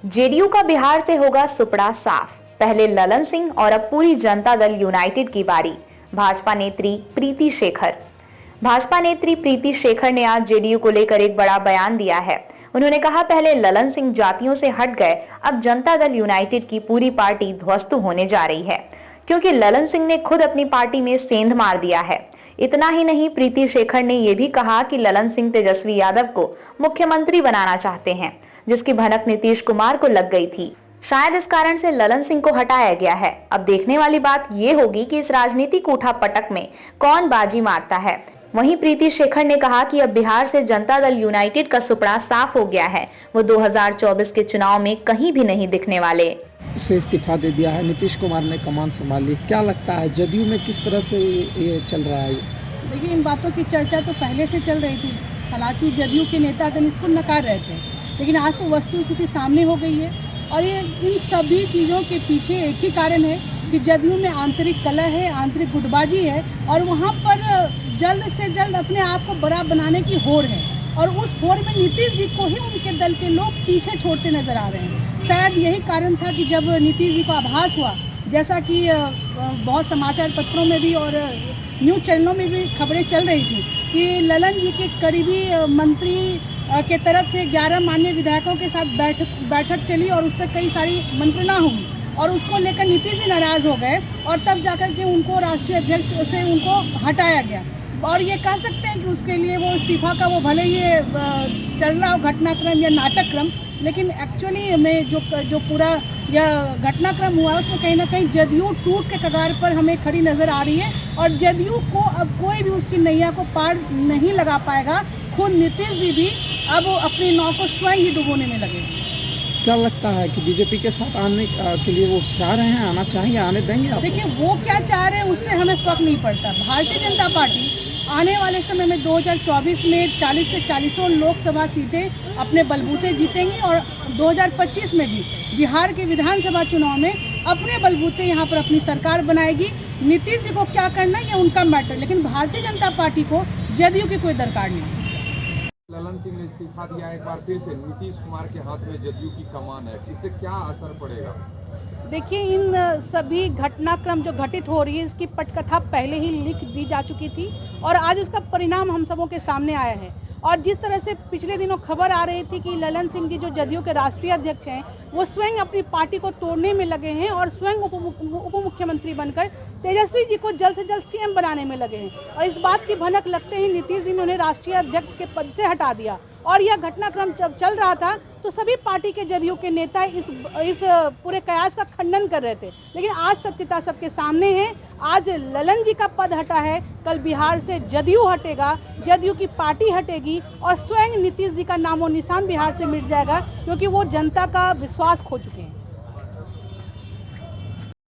JDU का बिहार से होगा सुपड़ा साफ। पहले ललन सिंह और अब पूरी जनता दल यूनाइटेड की बारी। भाजपा नेत्री प्रीति शेखर ने आज जेडीयू को लेकर एक बड़ा बयान दिया है। उन्होंने कहा, पहले ललन सिंह जातियों से हट गए, अब जनता दल यूनाइटेड की पूरी पार्टी ध्वस्त होने जा रही है, क्योंकि ललन सिंह ने खुद अपनी पार्टी में सेंध मार दिया है। इतना ही नहीं, प्रीति शेखर ने यह भी कहा कि ललन सिंह तेजस्वी यादव को मुख्यमंत्री बनाना चाहते हैं, जिसकी भनक नीतीश कुमार को लग गई थी। शायद इस कारण से ललन सिंह को हटाया गया है। अब देखने वाली बात यह होगी कि इस राजनीतिक उठापटक में कौन बाजी मारता है। वहीं प्रीति शेखर ने कहा कि अब बिहार से जनता दल यूनाइटेड का सुपड़ा साफ हो गया है। वो 2024 के चुनाव में कहीं भी नहीं दिखने वाले। से इस्तीफा दे दिया है, नीतीश कुमार ने कमान संभाली। क्या लगता है जदयू में किस तरह से ये चल रहा है? देखिए, इन बातों की चर्चा तो पहले से चल रही थी। हालांकि जदयू के नेतागण इसको नकार रहे थे, लेकिन आज तो वस्तुस्थिति सामने हो गई है। और ये इन सभी चीज़ों के पीछे एक ही कारण है कि जदयू में आंतरिक कलह है, आंतरिक गुटबाजी है, और वहाँ पर जल्द से जल्द अपने आप को बड़ा बनाने की होड़ है। और उस होड़ में नीतीश जी को ही उनके दल के लोग पीछे छोड़ते नजर आ रहे हैं। शायद यही कारण था कि जब नीतीश जी को आभास हुआ, जैसा कि बहुत समाचार पत्रों में भी और न्यूज़ चैनलों में भी खबरें चल रही थी कि ललन जी के करीबी मंत्री के तरफ से 11 माननीय विधायकों के साथ बैठक चली और उस पर कई सारी मंत्रणा हुई, और उसको लेकर नीतीश जी नाराज़ हो गए, और तब जाकर के उनको राष्ट्रीय अध्यक्ष से उनको हटाया गया। और ये कह सकते हैं कि उसके लिए वो इस्तीफा का वो भले ही चल रहा हो घटनाक्रम या नाटकक्रम, लेकिन एक्चुअली में जो पूरा यह घटनाक्रम हुआ उसमें कहीं ना कहीं जदयू टूट के कगार पर हमें खड़ी नज़र आ रही है। और जदयू को अब कोई भी उसकी नैया को पार नहीं लगा पाएगा। खुद नीतीश जी भी अब अपनी नाव को स्वयं ही डुबोने में लगे। क्या लगता है कि बीजेपी के साथ आने के लिए वो चाह रहे हैं, आना चाहेंगे, आने देंगे आप? देखिए, वो क्या चाह रहे हैं उससे हमें फर्क नहीं पड़ता। भारतीय जनता पार्टी आने वाले समय में 2024 में 40 से 40 लोकसभा सीटें अपने बलबूते जीतेंगी, और 2025 में भी बिहार के विधानसभा चुनाव में अपने बलबूते यहाँ पर अपनी सरकार बनाएगी। नीतीश जी को क्या करना है ये उनका मैटर, लेकिन भारतीय जनता पार्टी को जदयू की कोई दरकार नहीं। ललन सिंह ने इस्तीफा दिया, एक बार फिर से नीतीश कुमार के हाथ में जदयू की कमान है, इससे क्या असर पड़ेगा? देखिए, इन सभी घटनाक्रम जो घटित हो रही है इसकी पटकथा पहले ही लिख दी जा चुकी थी, और आज उसका परिणाम हम सबों के सामने आया है। और जिस तरह से पिछले दिनों खबर आ रही थी कि ललन सिंह जी जो जदयू के राष्ट्रीय अध्यक्ष हैं, वो स्वयं अपनी पार्टी को तोड़ने में लगे हैं और स्वयं उप मुख्यमंत्री बनकर तेजस्वी जी को जल्द से जल्द सीएम बनाने में लगे हैं। और इस बात की भनक लगते ही नीतीश जी ने उन्हें राष्ट्रीय अध्यक्ष के पद से हटा दिया। और यह घटनाक्रम जब चल रहा था तो सभी पार्टी के जदयू के नेता इस पूरे कयास का खंडन कर रहे थे, लेकिन आज सत्यता सबके सामने है। आज ललन जी का पद हटा है, कल बिहार से जदयू हटेगा, जदयू की पार्टी हटेगी, और स्वयं नीतीश जी का नामो निशान बिहार से मिट जाएगा, क्योंकि वो जनता का विश्वास खो चुके हैं।